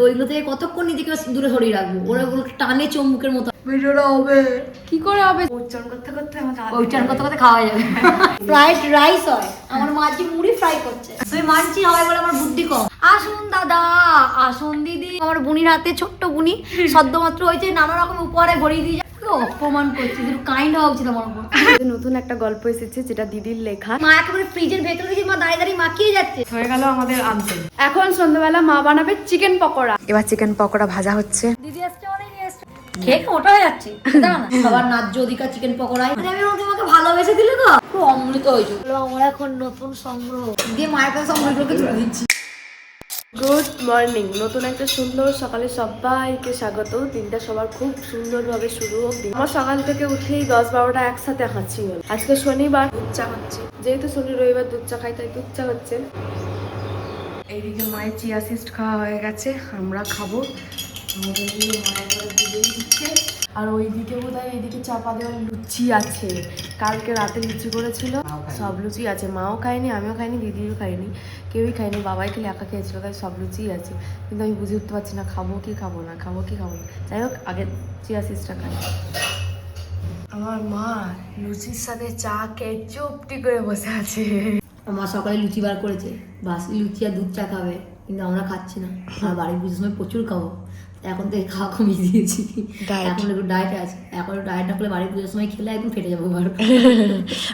ওইগুলো থেকে কতক্ষণ নিজেকে দূরে সরিয়ে রাখবো, ওরা ওগুলো টানে চুম্বকের মতো। ভিডিওটা হবে কি করে হবে? উচ্চারণ করতে করতে উচ্চারণ করতে করতে খাওয়া যাবে। ফ্রাইড রাইস হয়, আমার মা যে মুড়ি ফ্রাই করছে, আমি মানছি হয় বলে আমার বুদ্ধি কম। আসুন দাদা, আসুন দিদি। আমার বুনির হাতে, ছোট্ট বুনি সদ্যমাত্র হয়েছে, নানা রকম উপহারে ভরিয়ে দিয়ে অপমান করছে। একটু কাইন্ড হওয়া উচিত আমার উপর। নতুন একটা গল্প এসেছে যেটা দিদির লেখা। মা একেবারে ফ্রিজের ভেতরে দেখি মা দাঁড়িয়ে দাঁড়িয়ে মাখিয়ে যাচ্ছে। হয়ে গেল আমাদের আনতে। এখন সন্ধ্যাবেলা মা বানাবে চিকেন পকোড়া। এবার চিকেন পকোড়া ভাজা হচ্ছে। দিদি আসছে, অনেক নিয়ে আসছে, খেয়ে ওটা হয়ে যাচ্ছে। সবার ন্যায্য অধিকার চিকেন পকোড়ায়। মানে আমি তোমাকে ভালোবেসে দিলে তো পুরো অমৃত হয়েছে। আমার এখন নতুন সংগ্রহ দিয়ে মায়ের কাছে সংগ্রহগুলোকে তুলে দিচ্ছি। গুড মর্নিং, নতুন একটা সুন্দর সকালে সবাইকে স্বাগত। দিনটা সবার খুব সুন্দরভাবে শুরু হোক। আমার সকাল থেকে উঠেই 10-12টা একসাথে হাঁচি হল। আজকে শনিবার, দুধ চা খাচ্ছি। যেহেতু শনি রবিবার দুধ চা খাই, তাই দুধ চা হচ্ছে। এইদিকে মায়ের চিয়া সিড খাওয়া হয়ে গেছে, আমরা খাবো। আমাদের মায়ের ঘরে দুধেই দিচ্ছে। আর ওইদিকে বোধহয় এইদিকে চাপা দেওয়ার লুচি আছে। কালকে রাতে লুচি করেছিল, সব লুচি আছে। মাও খায়নি, আমিও খাইনি, দিদিও খাইনি, কেউই খাইনি। বাবাই খালি একা খেয়েছিল, তাই সব লুচিই আছে। কিন্তু আমি বুঝে উঠতে পারছি না খাবো কি খাবো না, খাবো কি খাবো না। যাই হোক, আগে চিয়া সিডসটা খাই। আমার মা লুচির সাথে চা খেয়ে চুপটি করে বসে আছে। মা সকালে লুচি বার করেছে, বাসি লুচি আর দুধ চা খাবে, কিন্তু আমরা খাচ্ছি না। আর বাড়ির পুজোর সময় প্রচুর খাবো, এখন থেকে খাওয়া কমিয়ে দিয়েছি। এখন একটু ডায়েটে আছে, এখন ডায়েট না করলে বাড়ির পুজোর সময় খেলে একদম ফেটে যাবো।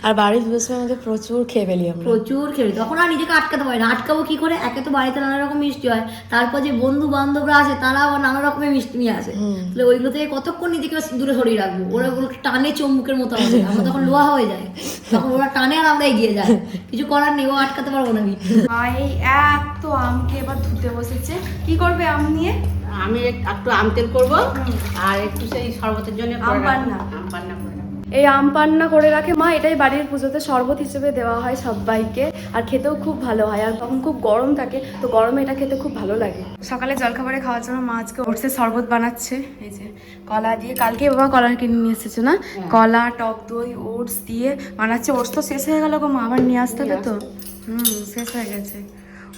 আর বাড়ির পুজোর সময় আমাদের প্রচুর খেয়ে ফেলি আমরা, প্রচুর খেলি। তখন আর নিজেকে আটকাতে পারি না। আটকাবো কি করে? একে তো বাড়িতে নানা রকম মিষ্টি হয়, তারপর যে বন্ধু বান্ধবরা আসে তারা আবার নানা রকমের মিষ্টি নিয়ে আসে। তাহলে ওইগুলো থেকে কতক্ষণ নিজেকে দূরে সরিয়ে রাখবো? ওরা ওগুলো টানে চুম্বকের মতো আছে, আমরা তখন লোহা হয়ে যায়। তখন ওরা টানে আর আমরা এগিয়ে যাই, কিছু করার নেই, ও আটকাতে পারবো না। এই এত আমকে এবার ধুতে বসেছে। কি করবে আম নিয়ে? আমি একটু আম তেল করবো আর একটু সেই শরবতের জন্য আম পান্না। আম পান্না করে রাখবো। এই আম পান্না করে রাখে মা। এটাই বাড়ির পুজোতে শরবত হিসেবে দেওয়া হয় সবাইকে, আর খেতেও খুব ভালো হয়। আর তখন খুব গরম থাকে, তো গরমে এটা খেতে খুব ভালো লাগে। সকালে জলখাবারে খাওয়ার জন্য মা আজকে ওটসের শরবত বানাচ্ছে। এই যে কলা দিয়ে, কালকে বাবা কলা কিনে নিয়ে এসেছে না, কলা, টক দই, ওটস দিয়ে বানাচ্ছে। ওটস তো শেষ হয়ে গেল গো মা, আবার নিয়ে আসতে হবে তো। শেষ হয়ে গেছে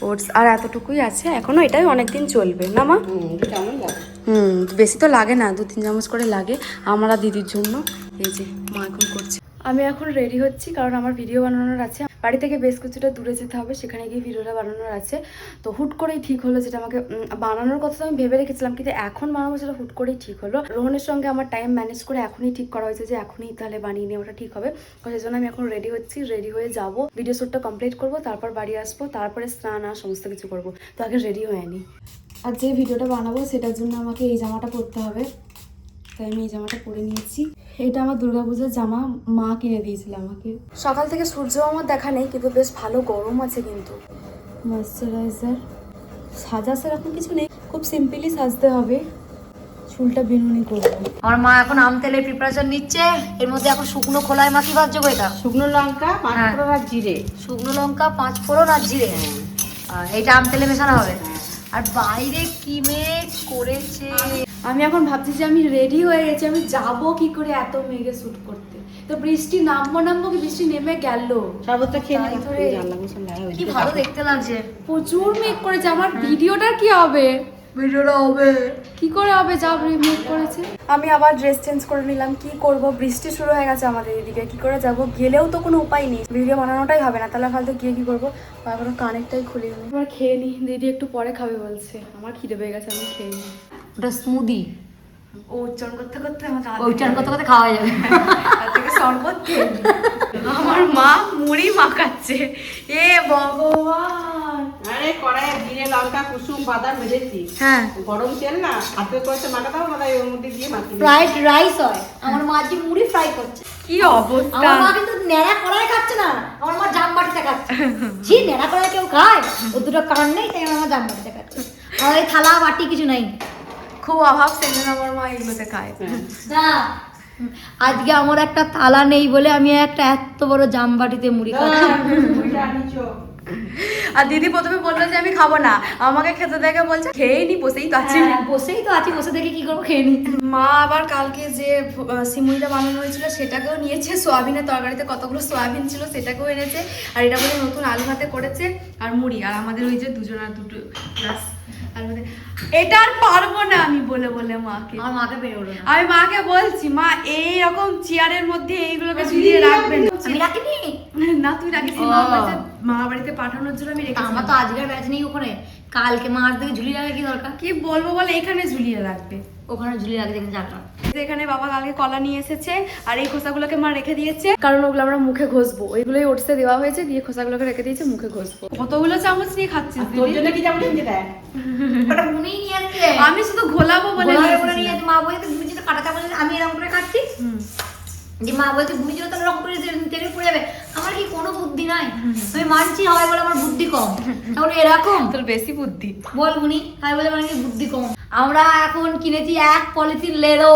ওটস, আর এতটুকুই আছে এখনো। এটাই অনেকদিন চলবে না মা? কেমন লাগে? বেশি তো লাগে না, 2-3 চামচ করে লাগে আমরা দিদির জন্য। এই যে মা এখন করছে। আমি এখন রেডি হচ্ছি, কারণ আমার ভিডিও বানানোর আছে। বাড়ি থেকে বেশ কিছুটা দূরে যেতে হবে, সেখানে গিয়ে ভিডিওটা বানানোর আছে। তো হুট করেই ঠিক হলো, যেটা আমাকে বানানোর কথা তো আমি ভেবে রেখেছিলাম, কিন্তু এখন বানাবো সেটা হুট করেই ঠিক হলো। রোহনের সঙ্গে আমার টাইম ম্যানেজ করে এখনই ঠিক করা হয়েছে যে এখনই তাহলে বানিয়ে নিয়ে ওটা ঠিক হবে। তো সেই জন্য আমি এখন রেডি হচ্ছি, রেডি হয়ে যাব, ভিডিও শ্যুটটা কমপ্লিট করবো, তারপর বাড়ি আসবো, তারপরে স্নান আর সমস্ত কিছু করবো। তো আগে রেডি হয়ে নিই। আর যে ভিডিওটা বানাবো সেটার জন্য আমাকে এই জামাটা পরতে হবে, তাই আমি এই জামাটা পরে নিয়েছি। এটা আমার দুর্গাপূজার জামা, মা কিনে দিয়েছিল আমাকে। সকাল থেকে সূর্য আমার দেখা নেই, কিন্তু বেশ ভালো গরম আছে। কিন্তু ময়শ্চারাইজার, সাজা সেরকম কিছু নেই, খুব সিম্পলি সাজতে হবে। চুলটা বিনুনি করবো। আমার মা এখন আম তেলের প্রিপারেশন নিচ্ছে। এর মধ্যে এখন শুকনো খোলায় মা কি ভাজছো এটা? শুকনো লঙ্কা, পাঁচফোড়ন আর জিরে। শুকনো লঙ্কা, 5 ফোড়ন আর জিরে। আর এইটা আম তেলে মেশানো হবে। আর বাইরে কি মেঘ করেছে। আমি এখন ভাবছি যে আমি রেডি হয়ে গেছি, আমি যাব কি করে এত মেঘে শুট করতে? তো বৃষ্টি নামবো কি বৃষ্টি নেমে গেল। শরবতটা খেয়ে তাই নিই। ধরে কি ভালো দেখতে লাগছে। প্রচুর মেঘ করেছে, আমার ভিডিওটা কি হবে? ভিডিওটা হবে কি করে হবে? যা মেঘ করেছে। আমি আবার ড্রেস চেঞ্জ করে নিলাম। কি করব, বৃষ্টি শুরু হয়ে গেছে আমাদের এদিকে, কি করে যাব? গেলেও তো কোনো উপায় নেই, ভিডিও বানানোটাই হবে না, তাহলে ফালতু গিয়ে কি করবো? এখনো কানেরটাই খুলিনি। এবার খেয়ে নি, দিদি একটু পরে খাবে বলছে। আমার খিদে পেয়ে গেছে, আমি খেয়ে নি। ওটা স্মুদি। ও উচ্চারণ করতে করতে আমার উচ্চারণ করতে করতে খাওয়া যাবে। তার থেকে শরবত খেয়ে নি। আমার মা মুড়ি মাখাচ্ছে। এ ভগবান! আরে কড়াইয়ে জিরে, লঙ্কা, কুসুম, বাদাম ভেজেছি। হ্যাঁ, গরম তেল না, হাতে করে মাখা দাও, মানে ওর মধ্যে দিয়ে মাখিয়ে দিই। ফ্রাইড রাইস হয়, আমার মা যে মুড়ি ফ্রাই করছে। কি অবস্থা! আমার মা কিন্তু ন্যাড়া কড়াই খাচ্ছে না, আমার মা জামবাটিতে খাচ্ছে। জি, ন্যাড়া কড়াই কেউ খায়? ও দুটো কারণ নেই, তাই আমার মা জামবাটিতে খাচ্ছে। আর ওই থালা বাটি কিছু নাই, খুব অভাব, সেই জন্য আমার মা এগুলোতে খায়। না আজকে আমার একটা থালা নেই বলে আমি একটা এত বড় জামবাটিতে মুড়ি খাচ্ছি। আর দিদি প্রথমে বললো যে আমি খাবো না, আমাকে খেতে দেখে বলছে খেয়েই নি, বসেই তো আছি। বসেই তো আছি, বসে দেখে কি করবো, খেয়ে নি। মা আবার কালকে যে সিমুইটা বানানো হয়েছিল সেটাকেও নিয়েছে। সোয়াবিনের তরকারিতে কতগুলো সোয়াবিন ছিল সেটাকেও এনেছে। আর এটা বলে নতুন আলু ভাতে করেছে, আর মুড়ি, আর আমাদের ওই যে দুজনের দুটো গ্লাস আর বলে, এটা আর পারবো না আমি বলে বলে মাকে। আমার মাকে পেরে ওঠে না। আমি মাকে বলছি, মা এইরকম চেয়ারের মধ্যে এইগুলোকে ঝুলিয়ে রাখবে না। আমি রাখিনি। না তুই রাখিস, মা বাড়িতে পাঠানোর জন্য আমি রেখেছি। আমার তো আজকের ব্যাচ নেই ওখানে, কালকে মার থেকে ঝুলিয়ে রাখা কি দরকার? কি বলবো বলে এখানে ঝুলিয়ে রাখবে। ওখানে ঝুলিয়ে রাখে দেখুন জায়গা। এখানে বাবা কালকে কলা নিয়ে এসেছে আর এই খোসাগুলোকে মা রেখে দিয়েছে, কারণ ওগুলো আমরা মুখে ঘষবো। ওইগুলোই ওটসে দেওয়া হয়েছে, দিয়ে খোসাগুলোকে রেখে দিয়েছে, মুখে ঘষবো। কতগুলো চামচ নিয়ে খাচ্ছিস তোর দিদি? জন্য কি চামচ নিতে দেয়? ওটা বুনেই নিয়ে আসছে। আমি শুধু ঘোলাবো বলে বলে নিয়ে নিয়ে আসছে। মা বলতে বুঝি তো কাটা চামচ আমি এরকম করে খাচ্ছি। যে মা বলতে বুঝি তো এরকম করে তেলে পড়ে যাবে। আমার কি কোনো বুদ্ধি নাই? আমি মানছি হয় বলে আমার বুদ্ধি কম, তাহলে এরকম তোর বেশি বুদ্ধি। বল বুনি হয় বলে মানে কি বুদ্ধি কম। আমরা এখন কিনেছি 1 পলিথিন লেরো।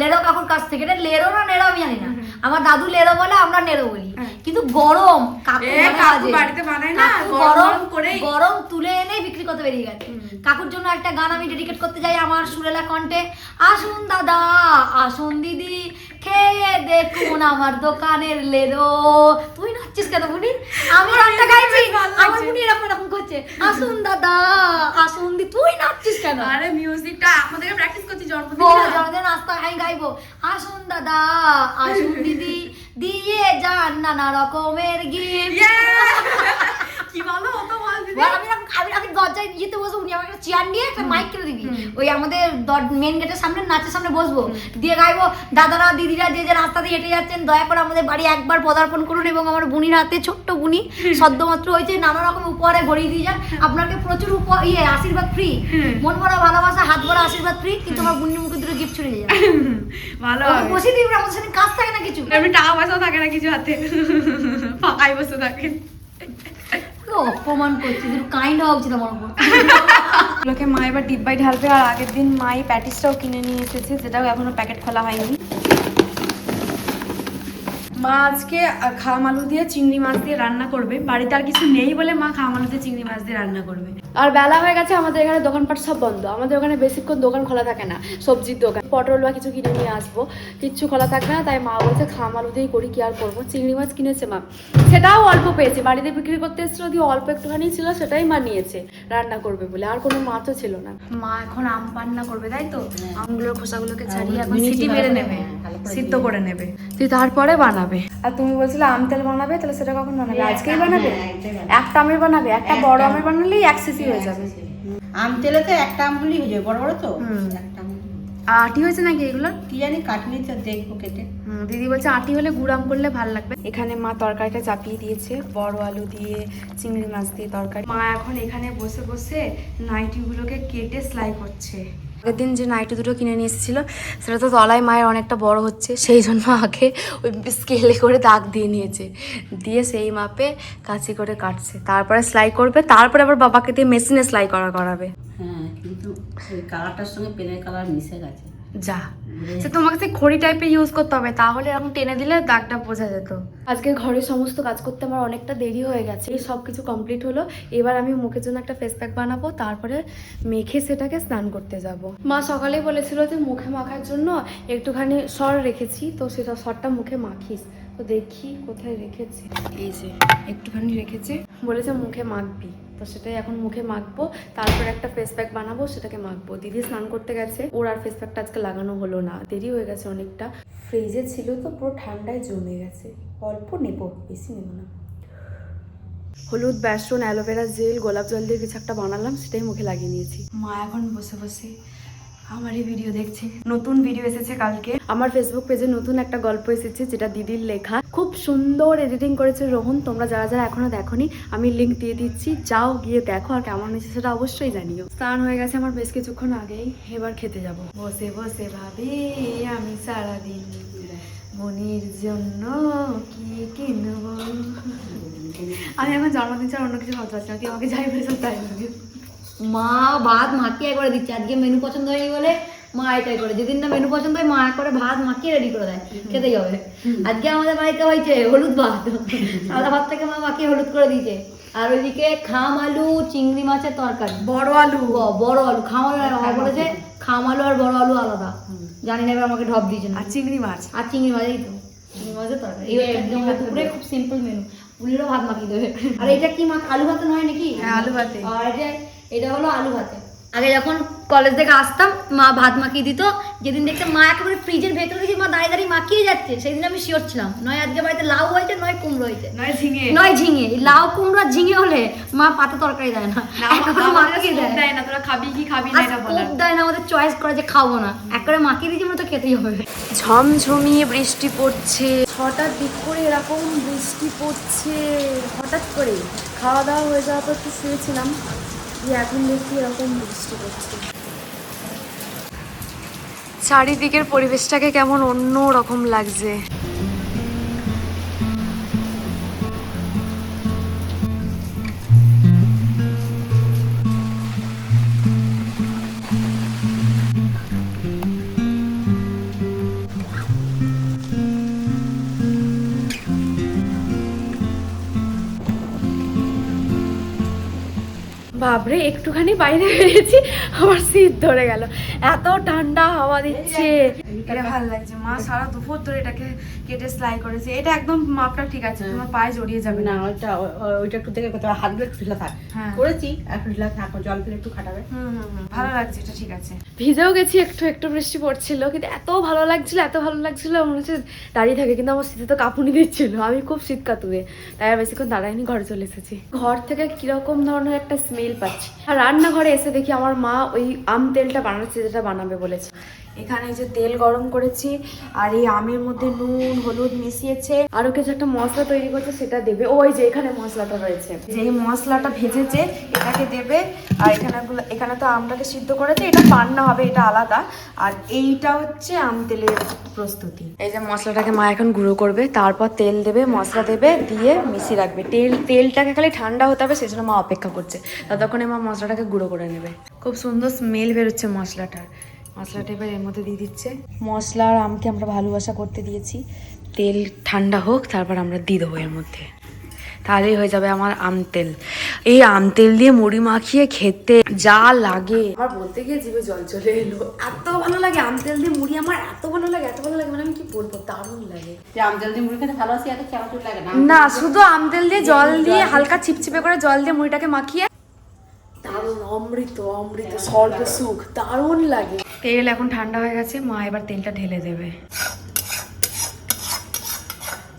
লেরো কাকুর কাছ থেকে। এটা লেরো না নেরো আমি জানি না, আমার দাদু লেরো বলে, আমরা নেরো বলি। কিন্তু গরম কাকু বাড়িতে বানায় না, গরম করে গরম তুলে এনে বিক্রি করতে বেরিয়ে গেছে। কাকুর জন্য একটা গান আমি ডেডিকেট করতে যাই আমার সুরেলা কণ্ঠে। আসুন দাদা, আসুন দিদি, খেয়ে দেখুন আমার দোকানের লেরো। তুই নাচছিস কেন বুনি? আমি গানটা গাইছি, আমার বুনি এরকম এরকম করছে। আসুন দাদা, আসুন দিদি, তুই নাচছিস কেন? আরে মিউজিকটা আমাদেরকে প্র্যাকটিস করছি জন্মদিনে। জনদের নাস্তা আমি গাইবো। আসুন দাদা, আসুন দিদি, দিয়ে যান নানা রকমের গিফট। কি বলো অত বল দিদি। আমি দরজায় ইয়েতে বসবো, উনি আমাকে একটা চেয়ার নিয়ে একটা মাইক কিনে দিবি। ওই আমাদের মেন গেটের সামনে নাচের সামনে বসবো, দিয়ে গাইবো, দাদারা দিদিরা যে যে রাস্তা দিয়ে হেঁটে যাচ্ছেন দয়া করে আমাদের বাড়ি একবার পদার্পণ করুন এবং আমার বুনির হাতে, ছোট্ট বুনি সদ্যমাত্র হয়েছে, নানা রকম উপহারে ভরিয়ে দিয়ে যান। আপনাকে প্রচুর আশীর্বাদ ফ্রি, মন ভরা ভালোবাসা, হাত ভরা আশীর্বাদ ফ্রি, কিন্তু আমার বুনির মুখে দুটো গিফট ছড়িয়ে যায়। ভালো বসে দিবি, আমাদের সাথে কাজ থাকে না কিছু, এমনি টাকা পয়সাও থাকে না কিছু হাতে, ফাঁকাই বসে থাকে। অপমান করছি, একটু কাইন্ড হওয়া উচিত আমার উপর। লোকে মা এবার ডিব্বাই ঢালবে, আর আগের দিন মাই প্যাটিসটাও কিনে নিয়ে এসেছে, যেটাও এখনো প্যাকেট খোলা হয়নি। মা আজকে খাম আলু দিয়ে চিংড়ি মাছ দিয়ে রান্না করবে। বাড়িতে আর কিছু নেই বলে মা খাম আলু দিয়ে চিংড়ি মাছ দিয়ে রান্না করবে। আর বেলা হয়ে গেছে, আমাদের এখানে দোকানপাট সব বন্ধ। আমাদের ওখানে বেশিক্ষণ দোকান খোলা থাকে না, সবজির দোকান, পটল বা কিছু কিনে নিয়ে আসবো, কিচ্ছু খোলা থাকবে না। তাই মা বলছে খাম আলু দিয়েই করি, কি আর করবো। চিংড়ি মাছ কিনেছে মা, সেটাও অল্প পেয়েছে, বাড়িতে বিক্রি করতে এসেছিল, দিয়ে অল্প একটুখানি ছিল, সেটাই মা নিয়েছে রান্না করবে বলে। আর কোনো মাছও ছিল না। মা এখন আম রান্না করবে, তাই তো? আমগুলোর খোসাগুলোকে ছাড়িয়ে এখন সিটি মেরে নেবে, সিদ্ধ করে নেবে, তুই তারপরে বানাবে। আর তুমি বলছিলে আম তেল বানাবে, তাহলে সেটা কখন বানাবে? আজকেই বানাবে? একটা আমের বানাবে, একটা বড় আমের বানালেই 1 সিসি হয়ে যাবে। আম তেলে তো একটা আম হলেই হয়ে যাবে, বড় বড় তো একটা আম। আটি হয়েছে নাকি এগুলো? কি জানি, কাটনি তো দেখবো কেটে। দিদি বলছে আটি হলে গুড় আম করলে ভালো লাগবে। এখানে মা তরকারিটা চাপিয়ে দিয়েছে, বড় আলু দিয়ে চিংড়ি মাছ দিয়ে তরকারি। মা এখন এখানে বসে বসে নাইটিগুলোকে কেটে সেলাই করছে। আগের দিন যে নাইটি দুটো কিনে নিয়ে এসেছিল, সেটা তো তলায় মায়ের অনেকটা বড় হচ্ছে, সেই জন্য আগে ওই স্কেলে করে দাগ দিয়ে নিয়েছে, দিয়ে সেই মাপে কাঁচি করে কাটছে, তারপরে সেলাই করবে, তারপরে আবার বাবাকে দিয়ে মেশিনে সেলাই করাবে। হ্যাঁ, কিন্তু ওই কালারটার সঙ্গে পেনের কালার মিশে গেছে। যা, সে তোমাকে সেই খড়ি টাইপের ইউজ করতে হবে, তাহলে এরকম টেনে দিলে দাগটা বোঝা যেত। আজকে ঘরের সমস্ত কাজ করতে আমার অনেকটা দেরি হয়ে গেছে, এই সব কিছু কমপ্লিট হলো। এবার আমি মুখের জন্য একটা ফেস প্যাক বানাবো, তারপরে মেখে সেটাকে স্নান করতে যাব। মা সকালেই বলেছিল যে মুখে মাখার জন্য একটুখানি সর রেখেছি, তো সেটা সরটা মুখে মাখিস। তো দেখি কোথায় রেখেছি, এই যে একটুখানি রেখেছে, বলেছে মুখে মাখবি, তো সেটাই এখন মুখে মাখবো। তারপর একটা ফেস প্যাক বানাবো, সেটাকে মাখবো। দিদি স্নান করতে গেছে, ওর আর ফেস প্যাকটা আজকে লাগানো হলো না, দেরি হয়ে গেছে অনেকটা। ফ্রিজে ছিল তো পুরো ঠান্ডায় জমে গেছে, অল্প নেবো, বেশি নেবো না। হলুদ, বেসন, অ্যালোভেরা জেল, গোলাপ জল দিয়ে কিছু একটা বানালাম, সেটাই মুখে লাগিয়ে নিয়েছি। মা এখন বসে বসে আমারই ভিডিও দেখছে। নতুন ভিডিও এসেছে কালকে, আমার ফেসবুক পেজে নতুন একটা গল্প এসেছে, যেটা দিদির লেখা, খুব সুন্দর এডিটিং করেছে রোহন। তোমরা যারা যারা এখনো দেখোনি, আমি লিঙ্ক দিয়ে দিচ্ছি, যাও গিয়ে দেখো, আর কেমন হয়েছে সেটা অবশ্যই জানিও। স্নান হয়ে গেছে আমার বেশ কিছুক্ষণ আগেই, এবার খেতে যাব। বসে বসে ভাবি আমি সারাদিন মনির জন্য কি কিনবো। আমি এখন জন্মদিন ছাড়া অন্য কিছু ভাবতে পারছি না, কি আমাকে যাই বলেছে তাই লাগে। মা ভাত মাখিয়ে করে দিচ্ছে, আজকে মেনু পছন্দ হয়নি বলে মা এটাই করে, যেদিন না মেনু পছন্দ হয় মা করে ভাত মাখিয়ে রেডি করে দেয়, খেতেই হবে। আজকে আমাদের বাড়িতে হয়েছে হলুদ ভাত, সাদা ভাত থেকে মা মাখিয়ে হলুদ করে দিয়েছে। আর ওইদিকে খাম আলু চিংড়ি মাছের তরকারি, বড় আলু খাম আলু, আর বলেছে খাম আলু আর বড় আলু আলাদা, জানি না, এবার আমাকে ঢপ দিয়েছে। আর চিংড়ি মাছ, এই তো চিংড়ি মাছের তরকারি, এই একদম দুপুরে খুব সিম্পল মেনু। উনিরও ভাত মাখিয়ে দেবে। আর এটা কি আলু ভাতে নয় নাকি? আলু ভাতে। আর এটা এটা হলো আলু ভাতে। আগে যখন কলেজ থেকে আসতাম মা ভাত মাখিয়ে দিত, যেদিন দেখতাম মা একেবারে ফ্রিজের ভেতরে দেখি মা দাঁড়িয়ে দাঁড়িয়ে মাখিয়ে যাচ্ছে, সেই দিন আমি শিওর ছিলাম নয় আজকে বাড়িতে লাউ হয়েছে নয় কুমড়ো হয়েছে নয় ঝিঙে। এই লাউ কুমড়ো ঝিঙে হলে মা পাতা তরকারি দেয় না, মাখিয়ে দেয় না। তোরা খাবি কি খাবি না এটা বলার দেয় না, আমাদের চয়েস করে যে খাবো না, একবারে মাখিয়ে দিয়েছি মানে তো খেতেই হবে। ঝমঝমিয়ে বৃষ্টি পড়ছে, 6টার দিক করে এরকম বৃষ্টি পড়ছে হঠাৎ করে। খাওয়া দাওয়া হয়ে যাওয়ার পর একটু শুয়েছিলাম, যে এখন দেখি এরকম বৃষ্টি পড়ছে। চারিদিকের পরিবেশটাকে কেমন অন্য রকম লাগছে। বাপরে, একটুখানি বাইরে বেরিয়েছি আমার শীত ধরে গেল, এত ঠান্ডা হাওয়া দিচ্ছে। এটা ভালো লাগছে, মা সারা দুপুর ধরে এটাকে কেটে সেলাই করেছে। এটা একদম মাপটা ঠিক আছে, তোমার পায়ে জড়িয়ে যাবে না। না ওইটা একটু দেখে করতে হবে, হাতগুলো একটু ঢিলা থাক। হ্যাঁ। করেছি একটু ঢিলা থাক, জল ফেলে একটু খাটাবে। ভালো লাগছে, এটা ঠিক আছে। ভিজেও গেছি, একটু একটু বৃষ্টি পড়ছিল, কিন্তু এত ভালো লাগছিল মনে হচ্ছে দাঁড়িয়ে থাকে, কিন্তু আমার শীতে তো কাঁপুনি দিচ্ছিল, আমি খুব শীত কাতুরে, তাই আর বেশিক্ষণ দাঁড়াইনি, ঘরে চলে এসেছি। ঘর থেকে কিরকম ধরনের একটা স্মেল পাচ্ছি। আর রান্নাঘরে এসে দেখি আমার মা ওই আম তেলটা বানাচ্ছে, যেটা বানাবে বলেছে। এখানে যে তেল গরম করেছি, আর এই আমের মধ্যে নুন হলুদ মিশিয়েছে, আরো কিছু একটা মশলা তৈরি করছে, সেটা দেবে। ওই যে এখানে মশলাটা রয়েছে, যে এই মশলাটা ভেজেছে এটাকে দেবে। আর এখানে তো আমটাকে সিদ্ধ করেছে, এটা পান্না হবে, এটা আলাদা। আর এইটা হচ্ছে আম তেলের প্রস্তুতি। এই যে মশলাটাকে মা এখন গুঁড়ো করবে, তারপর তেল দেবে, মশলা দেবে, দিয়ে মিশিয়ে রাখবে। তেলটাকে খালি ঠান্ডা হতে হবে, সেজন্য মা অপেক্ষা করছে, ততক্ষণে মা মশলাটাকে গুঁড়ো করে নেবে। খুব সুন্দর স্মেল বেরোচ্ছে মশলাটার। মশলাটা এবার এর মধ্যে দিয়ে দিচ্ছে। মশলা আর আমকে আমরা ভালোবাসা করতে দিয়েছি, তেল ঠান্ডা হোক, তারপর আমরা দিয়ে দেবো এর মধ্যে, তাহলেই হয়ে যাবে আমার আম তেল। এই আম তেল দিয়ে মুড়ি মাখিয়ে খেতে যা লাগে, আমার বলতে গিয়ে জিভে জল চলে এলো, এত ভালো লাগে আম তেল দিয়ে মুড়ি, আমার এত ভালো লাগে মানে আমি কি বলবো, দারুণ লাগে। যে আম জল দিয়ে মুড়ি খেতে ভালোবাসি, এত চানাচুর লাগে না। না, শুধু আম তেল দিয়ে জল দিয়ে হালকা চিপচিপে করে জল দিয়ে মুড়িটাকে মাখিয়ে, দারুণ অমৃত স্বর্গ সুখ, দারুণ লাগে। তেল এখন ঠান্ডা হয়ে গেছে, মা এবার তেলটা ঢেলে দেবে।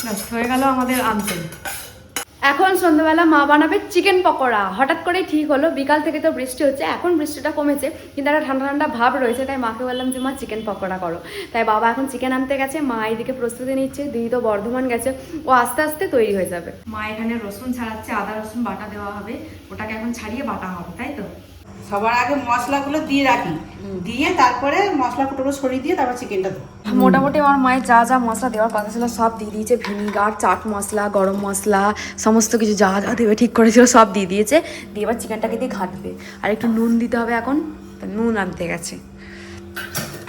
ব্যাস হয়ে গেল আমাদের আম তেল। এখন সন্ধ্যাবেলা মা বানাবে চিকেন পকোড়া। হঠাৎ করেই ঠিক হলো, বিকাল থেকে তো বৃষ্টি হচ্ছে, এখন বৃষ্টিটা কমেছে, কিন্তু একটা ঠান্ডা ঠান্ডা ভাব রয়েছে, তাই মাকে বললাম যে মা চিকেন পকোড়া করো। তাই বাবা এখন চিকেন আনতে গেছে, মা এইদিকে প্রস্তুতি নিচ্ছে, দিদি তো বর্ধমান গেছে, ও আস্তে আস্তে তৈরি হয়ে যাবে। মা এখানে রসুন ছাড়াচ্ছে, আদা রসুন বাটা দেওয়া হবে, ওটাকে এখন ছাড়িয়ে বাটা হবে, তাই তো? সবার আগে মশলাগুলো দিয়ে রাখি, দিয়ে তারপরে মশলা কুটোগুলো সরিয়ে দিয়ে তারপর চিকেনটা দেবো। মোটামুটি আমার মায়ের যা যা মশলা দেওয়ার কথা ছিল সব দিয়ে দিয়েছে, ভিনিগার, চাট মশলা, গরম মশলা, সমস্ত কিছু যা যা দেবে ঠিক করেছিল সব দিয়ে দিয়েছে। দিয়ে এবার চিকেনটাকে দিয়ে ঘাঁটবে, আর একটু নুন দিতে হবে, এখন নুন আনতে গেছে।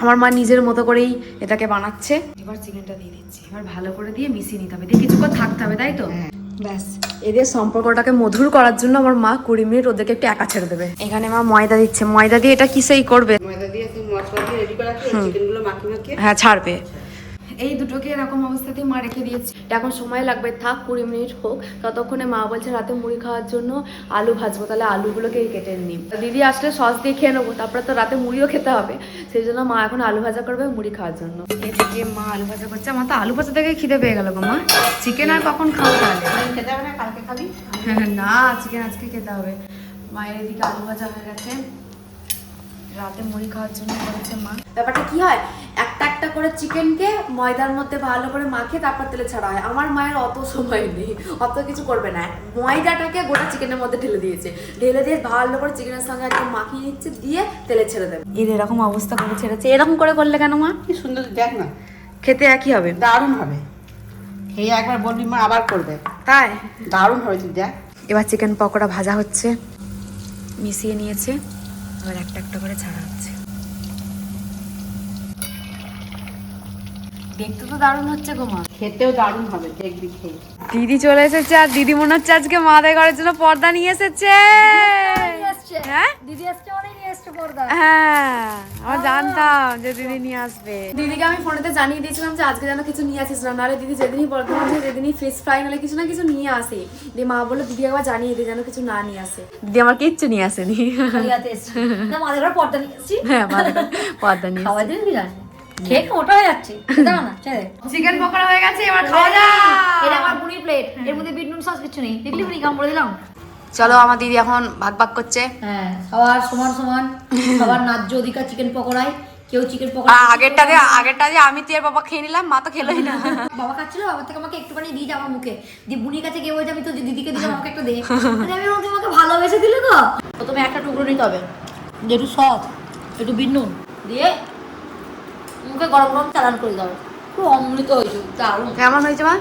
আমার মা নিজের মতো করেই এটাকে বানাচ্ছে। এবার চিকেনটা দিয়ে দিচ্ছি, এবার ভালো করে দিয়ে মিশিয়ে নিতে হবে, দিয়ে কিছুক্ষণ থাকতে হবে, তাই তো? ব্যাস, এদের সম্পর্কটাকে মধুর করার জন্য আমার মা 20 মিনিট ওদেরকে একটু একা ছেড়ে দেবে। এখানে মা ময়দা দিচ্ছে, ময়দা দিয়ে এটা কিসেই করবে, ময়দা দিয়ে তুমি মশলা দিয়ে রেডি করে রাখি, চিকেনগুলো মাখিয়ে হ্যাঁ ছাড়বে। এই দুটোকে এরকম অবস্থাতেই মা রেখে দিয়েছি, এখন সময় লাগবে, থাক 20 মিনিট হোক। ততক্ষণে মা বলছে রাতে মুড়ি খাওয়ার জন্য আলু ভাজবো, তাহলে আলুগুলোকে কেটে নিই, দিদি আসলে সস দিয়ে খেয়ে নেবো, তারপরে তো রাতে মুড়িও খেতে হবে, সেই জন্য মা এখন আলু ভাজা করবে মুড়ি খাওয়ার জন্য। এদিকে মা আলু ভাজা করছে, আমার তো আলু ভাজা থেকে খিদে পেয়ে গেল গো মা, চিকেন আর কখন খাবো তাহলে? খেতে হবে না, কালকে খাবি। না, চিকেন আজকে খেতে হবে। মায়ের এদিকে আলু ভাজা হয়ে গেছে, রাতে মুড়ি খাওয়ার জন্য করেছে মা। ব্যাপারটা কি হয়, একটা একটা করে চিকেনকে ময়দার মধ্যে ভালো করে মাখিয়ে তারপর তেলে ছাড়া হয়। আমার মায়ের অত সময় নেই, অত কিছু করবে না, ময়দাটাকে গোটা চিকেনের মধ্যে ঢেলে দিয়েছে, ঢেলে দিয়ে ভালো করে চিকেনের সঙ্গে একদম মাখিয়ে নিচ্ছে, দিয়ে তেলে ছেড়ে দেবে। এর এরকম অবস্থা করে ছেড়েছে, এরকম করে করলে কেন মা? কি সুন্দর দেখ না, খেতে একই হবে, দারুণ হবে। খেয়ে একবার বলবি মা আবার করবে, তাই দারুণ হবে তুই দেখ। এবার চিকেন পকোড়া ভাজা হচ্ছে, মিশিয়ে নিয়েছে, এবার একটা একটা করে ছাড়া হচ্ছে। দেখতে তো দারুণ হচ্ছে গো মা, খেতেও দারুণ হবে, দেখবি খেয়ে। দিদি চলে এসেছে, আর দিদি মনে হচ্ছে আজকে মা দেয় ঘরের জন্য পর্দা নিয়ে এসেছে। এসছে। হ্যাঁ দিদি এসছে মানে নিয়ে এসছে পর্দা। হ্যাঁ আমার জানতাম যে দিদি নিয়ে আসবে। দিদিকে আমি ফোনেতে জানিয়ে দিয়েছিলাম যে আজকে যেন কিছু নিয়ে আসিস না, নাহলে দিদি যেদিনই বর্ধমান যায় যেদিনই ফিশ ফ্রাই নাহলে কিছু না কিছু নিয়ে আসে। দিয়ে মা বললো দিদি একবার জানিয়ে দে যেন কিছু না নিয়ে আসে। দিদি আমার কিচ্ছু নিয়ে আসেনি। খালি হাতে এসছে। না মাঝে ঘরে পর্দা নিয়ে এসছি। হ্যাঁ পর্দা নিয়ে খাওয়া দিন কি জানি। খেয়ে মোটা হয়ে যাচ্ছে। দাও না, ছেড়ে। চিকেন পকোড়া হয়ে গেছে, এবার খাওয়া যাক। এটা আমার বুনি প্লেট। এর মধ্যে বিট নুন সস কিছু নেই। দেখলি বুনি কাম করে দিলাম। চলো আমার দিদি এখন ভাগ ভাগ করছে। হ্যাঁ, সবার সমান সমান সবার ন্যায্য অধিকার চিকেন পকোড়ায়। কেউ চিকেন পকোড়া আগেরটা যে আমি তুই আর বাবা খেয়ে নিলাম, মা তো খেলোই না। বাবা খাচ্ছিল, বাবা থেকে আমাকে একটুখানি দিয়ে যা আমার মুখে। দিয়ে বুনির কাছে গিয়ে বলছে আমি তো দিদিকে দিলাম, আমাকে একটা দে। আমি বলছি আমাকে ভালোবেসে দিলে তো। প্রথমে একটা টুকরো নিতে হবে, একটু সস, একটু বিট নুন দিয়ে মুখে গরম গরম চালান করে দাও। খুব অমৃত হয়েছে, দারুণ। কেমন হয়েছে মা?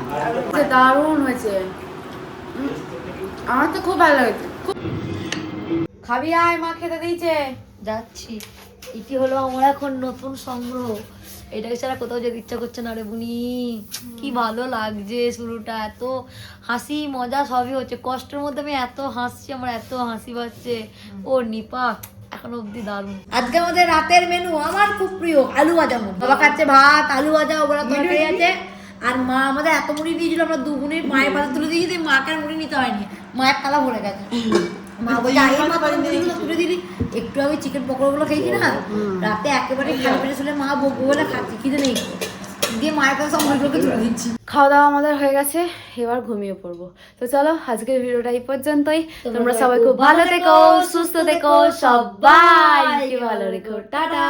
দারুণ হয়েছে, আমার তো খুব ভালো লেগেছে। খাবি আয়, মা খেতে দিয়েছে। যাচ্ছি। এটি হলো আমার এখন নতুন সংগ্রহ। এটাকে ছাড়া কোথাও যেতে ইচ্ছা করছে না রে বুনি। কি ভালো লাগছে শুরুটা, এত হাসি মজা সবই হচ্ছে। কষ্টের মধ্যে আমি এত হাসছি, আমার এত হাসি পাচ্ছে। ও নিপা এখন অব্দি দারুণ। আজকে আমাদের রাতের মেনু আমার খুব প্রিয় আলু ভাজা। বাবা খাচ্ছে ভাত, আলু ভাজা, ওরা তরকারি আছে। আর মা আমাদের এত মুড়ি দিয়েছিল, আমরা দু বোনে মায়ের পাতা তুলে দিয়েছি, মাকে আর মুড়ি নিতে হয়নি, মায়ের তালা ভরে গেছে। মা বলছে আগে মা তুলে দিলি। একটু আমি চিকেন পকোড়াগুলো খেয়েছি না, রাতে একেবারে খালি পেটে শুলে মা বকবো বলে খাচ্ছি, খিদে নেই দিয়ে মায়ের কাছে সব মুড়িগুলোকে তুলে দিচ্ছি। খাওয়া দাওয়া আমাদের হয়ে গেছে, এবার ঘুমিয়ে পড়বো। তো চলো আজকের ভিডিওটা এই পর্যন্তই। তোমরা সবাই খুব ভালো থেকো, সুস্থ থেকো, সবাইকে ভালো রেখো, টাটা।